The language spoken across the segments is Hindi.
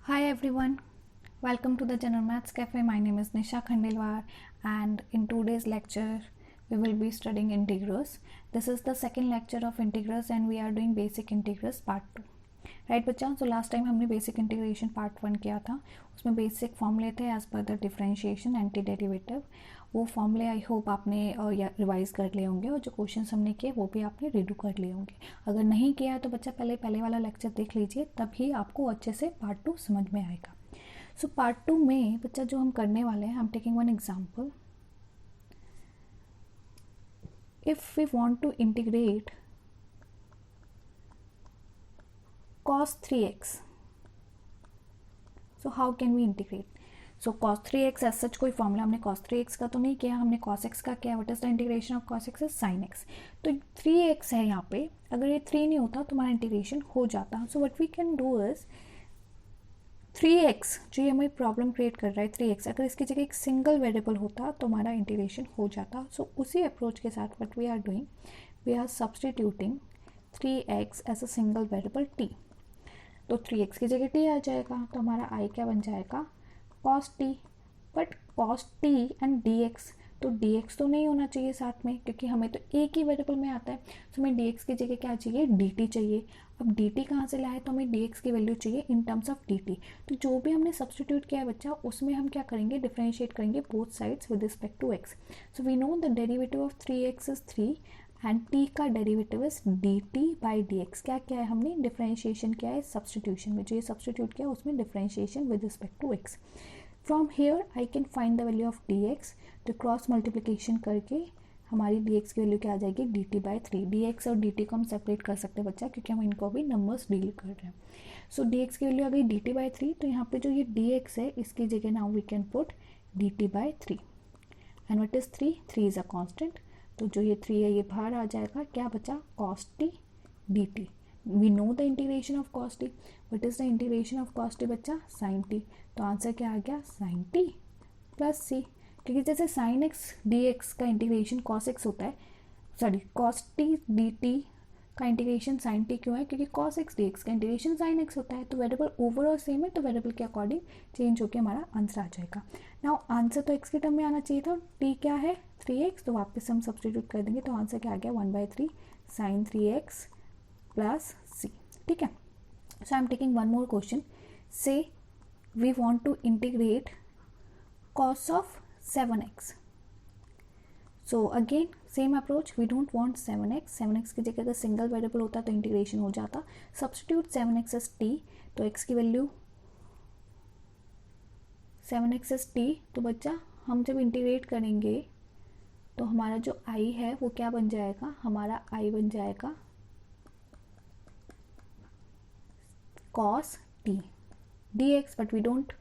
Hi everyone, welcome to the General Maths Cafe. My name is Nisha Khandelwar and in today's lecture we will be studying integrals. This is the second lecture of integrals and we are doing basic integrals part 2. Right बच्चा, सो लास्ट टाइम हमने बेसिक इंटीग्रेशन पार्ट 1 किया था. उसमें बेसिक फॉर्मूले थे as per the differentiation anti derivative. वो फॉर्मूले आई होप आपने रिवाइज कर लिए होंगे और जो क्वेश्चंस हमने किए वो भी आपने रीडू कर लिए होंगे. अगर नहीं किया तो बच्चा पहले वाला लेक्चर देख लीजिए, तभी आपको अच्छे से पार्ट 2 समझ में आएगा. सो पार्ट 2 में बच्चा जो हम करने वाले हैं, I am taking one example. If we want to integrate cos 3x, so how can we integrate? So cos 3x as such कोई फॉर्मूला हमने cos 3x का तो नहीं किया, हमने cos x का किया. What is the integration of cos x is sin x. तो 3x है यहाँ पे, अगर ये 3 नहीं होता तो हमारा इंटीग्रेशन हो जाता. So what we can do is 3x जो ये हमें प्रॉब्लम क्रिएट कर रहा है 3x, अगर इसकी जगह एक सिंगल वेरिएबल होता तो हमारा इंटीग्रेशन हो जाता. सो उसी अप्रोच के साथ what we are doing, we are substituting 3x as a single variable t. तो 3x की जगह t आ जाएगा, तो हमारा i क्या बन जाएगा cos t. But cos t and dx, तो dx तो नहीं होना चाहिए साथ में क्योंकि हमें तो एक ही वेरिएबल में आता है. तो हमें dx की जगह क्या चाहिए, dt चाहिए. अब dt कहाँ से लाए, तो हमें dx की वैल्यू चाहिए इन टर्म्स ऑफ dt. तो जो भी हमने सब्सटीट्यूट किया है बच्चा, उसमें हम क्या करेंगे, डिफरेंशिएट करेंगे both sides with respect to x. So we know the derivative of 3x is 3 and t का derivative is dt by dx. क्या किया है हमने, डिफरेंशिएशन किया है सब्सटीट्यूशन में. जो ये सब्सटीट्यूट किया उसमें differentiation with respect to x. From here I can find the value of dx. तो क्रॉस मल्टीप्लिकेशन करके हमारी dx की वैल्यू क्या आ जाएगी, dt बाई 3. dx और dt को हम सेपरेट कर सकते हैं बच्चा, क्योंकि हम इनको अभी नंबर्स डील कर रहे हैं. सो dx की वैल्यू आ गई dt बाई 3. तो यहाँ पे जो ये dx है इसकी जगह now we can put dt by 3. And what is 3 is a constant. तो जो ये 3 है ये बाहर आ जाएगा, क्या बचा cos t dt. We know the integration of cos t. What is the integration of cos t बच्चा, sin t. तो आंसर क्या आ गया, sin t प्लस c. क्योंकि जैसे sin x dx का इंटीग्रेशन cos x होता है, सॉरी cos t dt का इंटीग्रेशन sin t क्यों है, क्योंकि cos x dx का इंटीग्रेशन sin x होता है. तो वेरिएबल ओवरऑल सेम है, तो वेरिएबल के अकॉर्डिंग चेंज होकर हमारा आंसर आ जाएगा. नाउ आंसर तो x के टर्म में आना चाहिए था, t क्या है 3x, तो वापस हम सब्सटीट्यूट कर देंगे. तो आंसर क्या आ गया 1/3 sin 3x प्लस c. ठीक है. So I am taking one more question. Say we want to integrate cos of 7x. So again same approach, we don't want 7x की जगह अगर सिंगल वेरिएबल होता तो इंटीग्रेशन हो जाता. Substitute 7x as t. तो x की वैल्यू 7x एज t. तो बच्चा हम जब इंटीग्रेट करेंगे तो हमारा जो i है वो क्या बन जाएगा, हमारा i बन जाएगा cos t dx. But we don't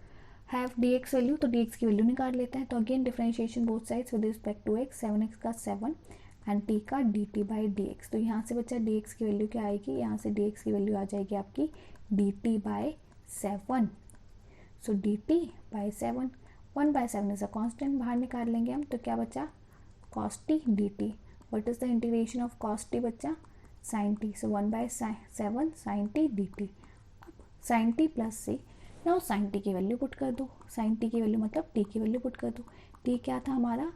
have dx value, तो dx की वैल्यू निकाल लेते हैं. तो again differentiation both sides with respect to x. 7x का 7 एंड t का dt बाई dx. तो यहाँ से बच्चा dx की वैल्यू क्या आएगी, यहाँ से dx की वैल्यू आ जाएगी आपकी dt by 7. So dt by 7, 1/7 is a constant, बाहर निकाल लेंगे हम. तो क्या बचा cos t dt. What is the integration of cos t बच्चा, sin t. So 1/7 sin t dt. अब sin t plus c. Now sin t की वैल्यू पुट कर दो. sin t की वैल्यू मतलब t की वैल्यू पुट कर दो. t क्या था हमारा,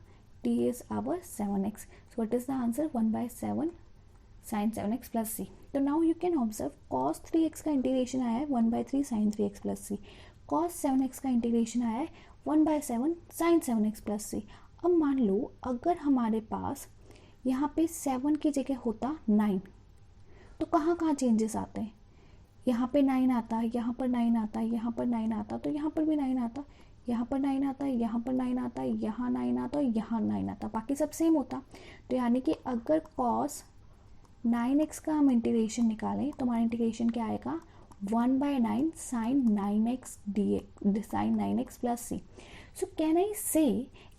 t is our 7x. So what is the answer, 1/7 sin 7x plus c. तो now you can observe cos 3x का इंटीग्रेशन आया है 1/3 sin 3x plus c. cos 7x का इंटीग्रेशन आया है 1/7 sin 7x प्लस c. अब मान लो अगर हमारे पास यहाँ पे 7 की जगह होता 9, तो कहाँ कहाँ चेंजेस आते हैं, यहाँ पे 9 आता है, यहाँ पर 9 आता है, यहाँ पर 9 आता, तो यहाँ पर भी 9 आता, यहाँ पर 9 आता है, यहाँ पर 9 आता है, यहाँ 9 आता है, यहाँ 9 आता, बाकी सब सेम होता. तो यानी कि अगर cos 9x का हम इंटीग्रेशन निकालें तो हमारा इंटीग्रेशन क्या आएगा, 1/9 sin 9x dx, sin 9x plus c. So can I से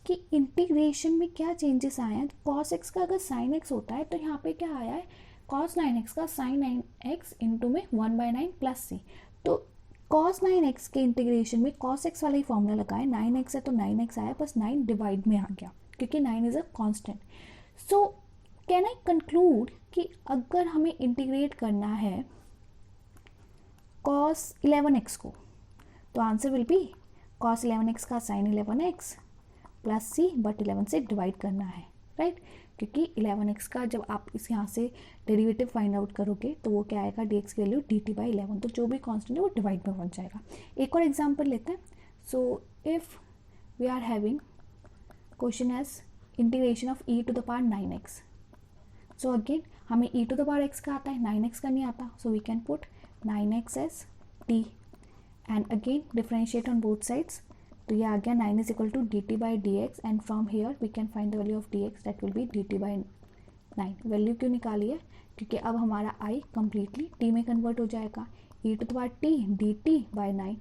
कि इंटीग्रेशन में क्या चेंजेस आए हैं. cos x का अगर sin x होता है तो यहाँ पे क्या आया है, cos 9x का sin 9x इंटू में 1/9 प्लस c. तो cos 9x के इंटीग्रेशन में cos x वाला ही फॉर्मूला लगाए, 9x है तो 9x आया, बस 9 डिवाइड में आ गया क्योंकि 9 is a constant. So can I conclude कि अगर हमें इंटीग्रेट करना है cos 11x को, तो answer will B cos 11x का sin 11x plus C, but 11 से डिवाइड करना है, राइट, क्योंकि 11x का जब आप इस यहाँ से डेरिवेटिव फाइंड आउट करोगे तो वो क्या आएगा, dx की वैल्यू dt/11, तो जो भी कांस्टेंट है वो डिवाइड में बन जाएगा। एक और एग्जांपल लेते हैं। So if we are having question as integration of e to the power 9x, so again हमें e to the power x का आता है, 9x का नहीं आता, so we can put 9x as t and again differentiate on both sides, तो ये आ गया 9 is equal to dt/dx and from here we can find the value of dx, that will be dt/9। Value क्यों निकाली है, क्योंकि अब हमारा i कम्प्लीटली t में कन्वर्ट हो जाएगा, e to the power t dt/9,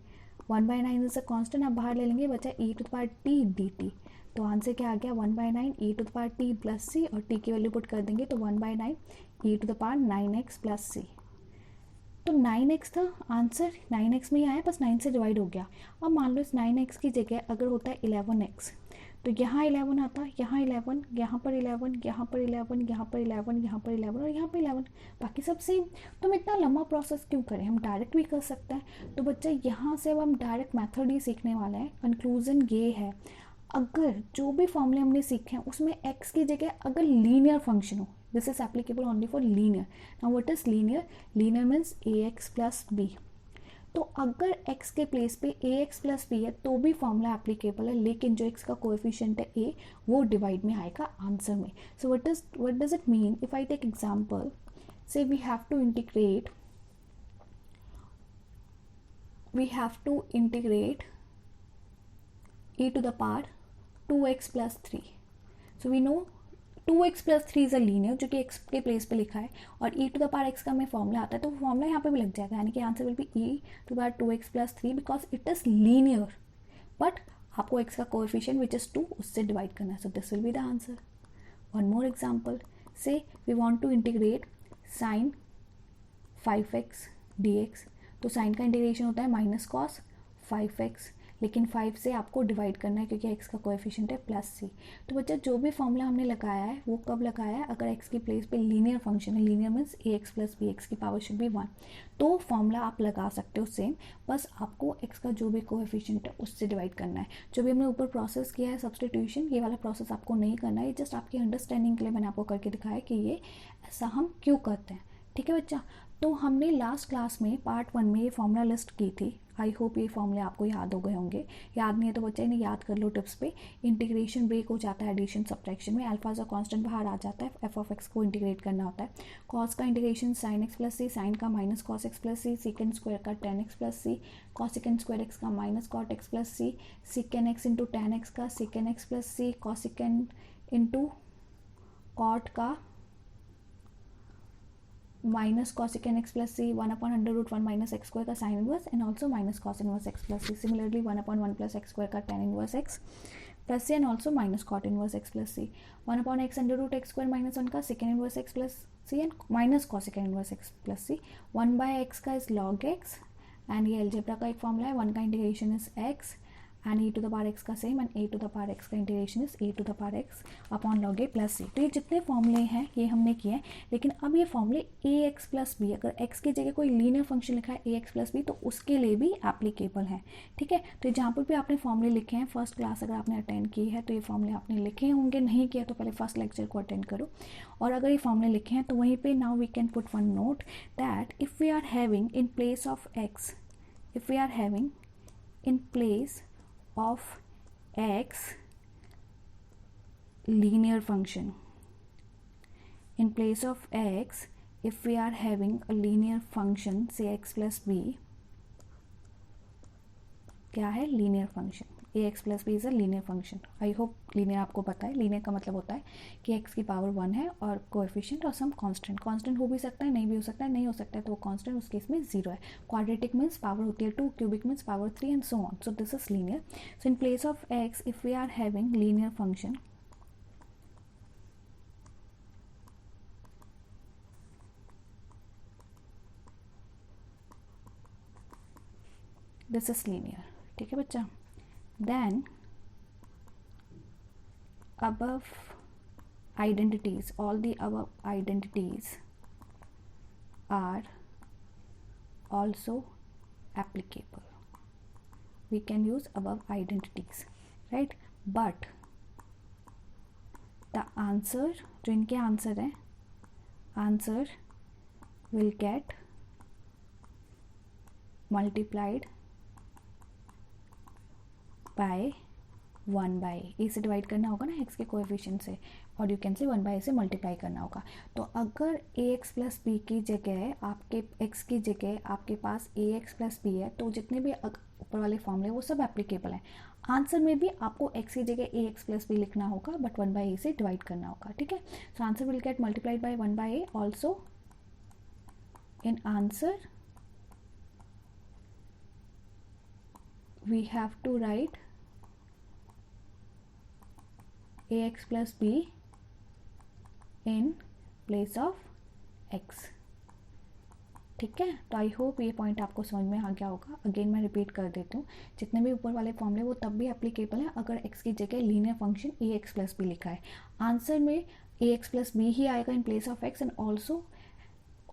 1/9 is a constant, आप बाहर ले लेंगे, बचा e to the power t dt, तो आंसर क्या आ गया 1/9 e to the power t plus c, और t की वैल्यू पुट कर देंगे तो 1/9 e to the power 9x plus c, तो 9x था आंसर, 9x में ही आया, बस 9 से डिवाइड हो गया। अब मान लो इस 9x की जगह अगर होता है 11x, तो यहाँ 11 आता, यहाँ 11, यहाँ पर 11, यहाँ पर 11, यहाँ पर 11, यहाँ पर 11 और यहाँ पर 11, बाकी सब सेम। तो हम इतना लंबा प्रोसेस क्यों करें, हम डायरेक्ट भी कर सकते हैं। तो बच्चा यहाँ से अब हम डायरेक्ट मेथड ही सीखने वाले हैं। कंक्लूजन ये है, अगर जो भी फॉर्मूले हमने सीखे हैं उसमें x की जगह अगर लीनियर फंक्शन हो, this is applicable only for linear. Now what is linear, linear means ax plus b, तो अगर x के प्लेस पे ax प्लस b है तो भी फॉर्मूला एप्लीकेबल है, लेकिन जो x का कोएफिशिएंट है a वो डिवाइड में आएगा आंसर में। So what does it mean, if I take example, say we have to integrate e to the power 2x plus 3, so we know 2x plus 3 is a linear, जो कि x के प्लेस पे लिखा है, और e to the power x का हमें फॉर्मूला आता है, तो फॉर्मूला यहाँ पे भी लग जाएगा, यानी कि answer will be e to the power 2x plus 3 because it is linear, but आपको x का कोएफिशिएंट विच इज 2 उससे डिवाइड करना है, so this will be the answer. One more example, say we want to integrate sine 5x dx, तो साइन का इंटीग्रेशन होता है माइनस कॉस 5x, लेकिन 5 से आपको डिवाइड करना है क्योंकि x का कोएफिशिएंट है प्लस c। तो बच्चा जो भी फॉर्मूला हमने लगाया है वो कब लगाया है, अगर x की प्लेस पे लीनियर फंक्शन है, linear means ax plus bx की पावर शुड बी 1, तो फॉर्मूला आप लगा सकते हो सेम, बस आपको x का जो भी कोएफिशिएंट है उससे डिवाइड करना है। जो भी हमने ऊपर प्रोसेस किया है सब्स्टिट्यूशन, ये वाला प्रोसेस आपको नहीं करना है, जस्ट आपकी अंडरस्टैंडिंग के लिए मैंने आपको करके दिखाया है कि ये ऐसा हम क्यों करते हैं। ठीक है बच्चा, तो हमने लास्ट क्लास में पार्ट 1 में ये फॉर्मूला लिस्ट की थी। आई होप ये फॉर्मूले आपको याद हो गए होंगे, याद नहीं है तो बच्चे इन्हें याद कर लो टिप्स पे। इंटीग्रेशन ब्रेक हो जाता है एडिशन सब्ट्रैक्शन में, अल्फा का कांस्टेंट बाहर आ जाता है, एफ ऑफ एक्स को इंटीग्रेट करना होता है। कॉस का integration sine X plus C, sine का minus cos X plus C, secant square का tan X plus C, cosecant square X का minus cot X plus C, secant X into tan X का secant X plus C, cosecant into cot का minus cosecant X plus C, 1/√1 minus X square का sine inverse and also minus cos inverse X plus C, similarly 1/1 plus X square का tan inverse X plus C and also minus cot inverse X plus C, 1/x√x square minus 1 का secant inverse X plus C and minus cosecant inverse X plus C, 1/x का इज लॉग एक्स, एंड ये अलजेब्रा का एक फॉर्मूला है, 1 का integration is x and e to the power x का same, and a to the power x का integration is a to the power x upon log a plus c। तो ये जितने फॉर्मूले हैं ये हमने किए हैं, लेकिन अब ये फॉर्मूले ax प्लस b, अगर x की जगह कोई लीनियर फंक्शन लिखा है ax प्लस b तो उसके लिए भी एप्लीकेबल है। ठीक है, तो जहाँ पर भी आपने फॉर्मूले लिखे हैं, फर्स्ट क्लास अगर आपने अटेंड की है तो ये फॉर्मूले आपने लिखे होंगे, नहीं किया तो पहले फर्स्ट लेक्चर को अटेंड करो, और अगर ये फॉर्मूले लिखे हैं तो वहीं पर now we can put one note that if we are having in place of x, if we are having in place of x linear function, in place of x if we are having a linear function say x plus b, क्या है linear function, ax plus b is a linear function. I hope linear आपको पता है, लीनियर का मतलब होता है कि x की पावर 1 है और कोएफिशिएंट और सम कांस्टेंट, कांस्टेंट हो भी सकता है, नहीं भी हो सकता है, नहीं हो सकता है तो वो कांस्टेंट उस केस में 0 है। क्वाड्रेटिक मीन्स पावर होती है 2, cubic means power 3 and so on, so this is linear. So in place of x if we are having linear function, this is linear. ठीक है बच्चा, then above identities, all the above identities are also applicable, we can use above identities, right? But the answer, जो इनके आंसर है, answer will get multiplied by 1/a. ए से डिवाइड करना होगा ना x के कोएफिशिएंट से, और यू कैन से 1/a से मल्टीप्लाई करना होगा. तो अगर ax प्लस बी की जगह आपके x की जगह आपके पास ax प्लस बी है, तो जितने भी ऊपर वाले फॉर्मूले वो सब एप्लीकेबल हैं. आंसर में भी आपको x की जगह ax प्लस बी लिखना होगा, बट 1/a से डिवाइड करना होगा. ठीक है. So answer will get multiplied by 1/a. Also in answer we have to write ax plus b in place of x. ठीक है. तो आई होप ये पॉइंट आपको समझ में आ गया होगा. अगेन मैं रिपीट कर देती हूँ, जितने भी ऊपर वाले फॉर्मूले वो तब भी एप्लीकेबल है अगर x की जगह linear function ax plus b लिखा है. आंसर में ax प्लस बी ही आएगा in place of x, and also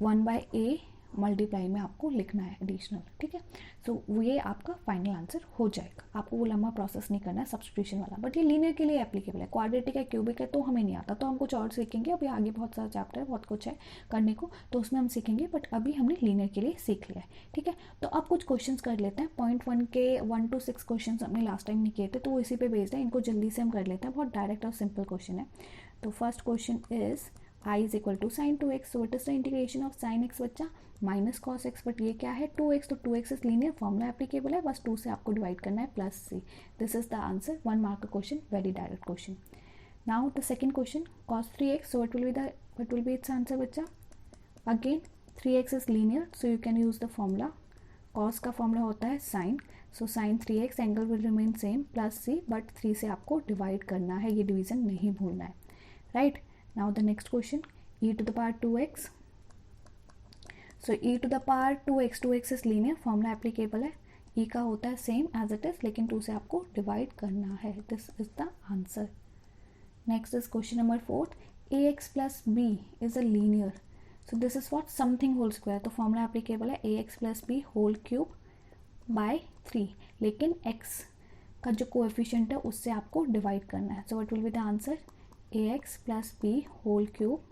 1/a multiply में आपको लिखना है एडिशनल. ठीक है. सो ये आपका फाइनल आंसर हो जाएगा. आपको वो लंबा प्रोसेस नहीं करना है सब्स्टिट्यूशन वाला. बट ये लीनियर के लिए एप्लीकेबल है. क्वाड्रेटिक है, क्यूबिक है तो हमें नहीं आता, तो हम कुछ और सीखेंगे. अभी आगे बहुत सारा चैप्टर है, बहुत कुछ है करने को, तो उसमें हम सीखेंगे. बट अभी हमने लीनियर के लिए सीख लिया है. ठीक है. तो अब कुछ क्वेश्चन कर लेते हैं. पॉइंट 1 के 1 to 6 क्वेश्चन हमने लास्ट टाइम नहीं किए थे, तो वो इसी पे बेस्ड है. इनको जल्दी से हम कर लेते हैं. बहुत डायरेक्ट और सिंपल क्वेश्चन है. तो first question is I is equal to sine 2x. So what is the integration of sine x बच्चा माइनस कॉस x. बट ये क्या है 2x, तो 2x is linear, formula applicable है, बस 2 से आपको डिवाइड करना है plus c. This is the answer. 1 mark का question, very direct question. Now the second question cos 3x. So what will be its answer बच्चा. Again 3x is linear, so you can use the formula. cos का फॉर्मूला होता है sine, so sine 3x, angle will remain same plus c, but 3 से आपको डिवाइड करना है. ये डिवीजन नहीं भूलना है, right. Now the next question, e to the power 2x. So e to the power 2x is linear, formula applicable है. e का होता है सेम एज इट इज, लेकिन 2 से आपको डिवाइड करना है. This is the answer. Next is question number 4. ax plus b is a linear, so this is what something whole square. तो फॉर्मूला एप्लीकेबल है ax plus B whole cube by 3, लेकिन x का जो कोएफिशिएंट है उससे आपको डिवाइड करना है. So what will be the answer. ax plus B whole cube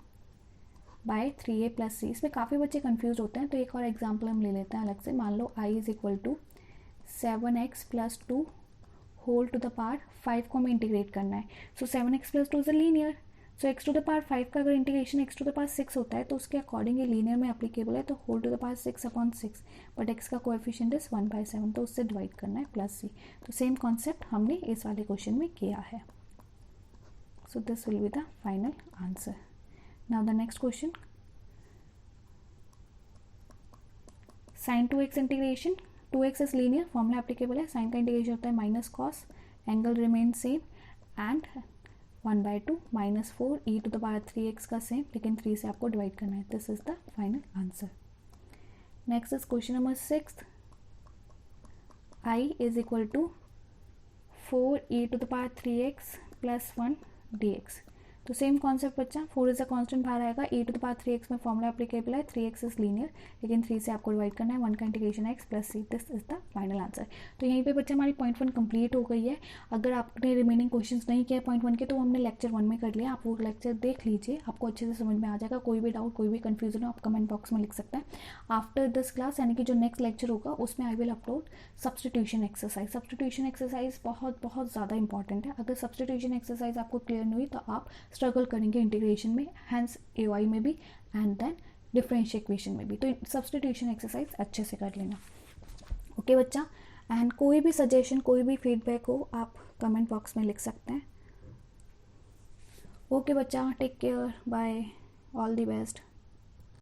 by 3a plus C. इसमें काफ़ी बच्चे कंफ्यूज होते हैं, तो एक और एग्जांपल हम ले लेते हैं अलग से. मान लो i is equal to 7x plus 2 whole to the power 5 को हमें इंटीग्रेट करना है. So 7x plus 2 is a linear, so x to the power 5 का अगर integration x to the power 6 होता है तो उसके अकॉर्डिंग ये लीनियर में एप्लीकेबल है. तो whole to the power 6/6, but x का कोएफिशिएंट इज 1/7, तो उससे डिवाइड करना है प्लस सी. तो सेम कॉन्सेप्ट हमने इस वाले क्वेश्चन में किया है. So this will be the final answer. Now the next question, sin 2x integration. 2x is linear, formula applicable है. साइन का इंटीग्रेशन होता है minus cos, angle remain same, and 1/2 minus 4 e to the power 3x का सेम, लेकिन 3 से आपको डिवाइड करना है. This is the final answer. Next is question number 6. I is equal to 4e to the power 3x plus 1 dx. तो सेम कॉन्सेप्ट बच्चा. 4 इज अ कांस्टेंट बाहर आएगा. e to the power 3x में फॉर्मूला एप्लीकेबल है. 3x इज लीनियर, लेकिन 3 से आपको डिवाइड करना है. 1 का integration x plus c. This is the final answer. तो यहीं पे बच्चा हमारी पॉइंट 1 कंप्लीट हो गई है. अगर आपने रिमेनिंग क्वेश्चंस नहीं किया पॉइंट 1 के, तो हमने लेक्चर 1 में कर लिया. आप वो लेक्चर देख लीजिए, आपको अच्छे से समझ में आ जाएगा. कोई भी डाउट, कोई भी कन्फ्यूजन हो, आप कमेंट बॉक्स में लिख सकते हैं. आफ्टर दिस क्लास, यानी कि जो नेक्स्ट लेक्चर होगा, उसमें I will upload substitution exercise. Substitution exercise बहुत बहुत ज़्यादा इंपॉर्टेंट है. अगर सब्स्टिट्यूशन एक्सरसाइज आपको क्लियर नहीं हुई तो आप स्ट्रगल करेंगे इंटीग्रेशन में, हैंस AOI में भी, एंड देन डिफरेंशियल इक्वेशन में भी. तो सब्स्टिट्यूशन एक्सरसाइज अच्छे से कर लेना. ओके बच्चा. एंड कोई भी सजेशन, कोई भी फीडबैक हो, आप कमेंट बॉक्स में लिख सकते हैं. ओके बच्चा, take care, bye, all the best.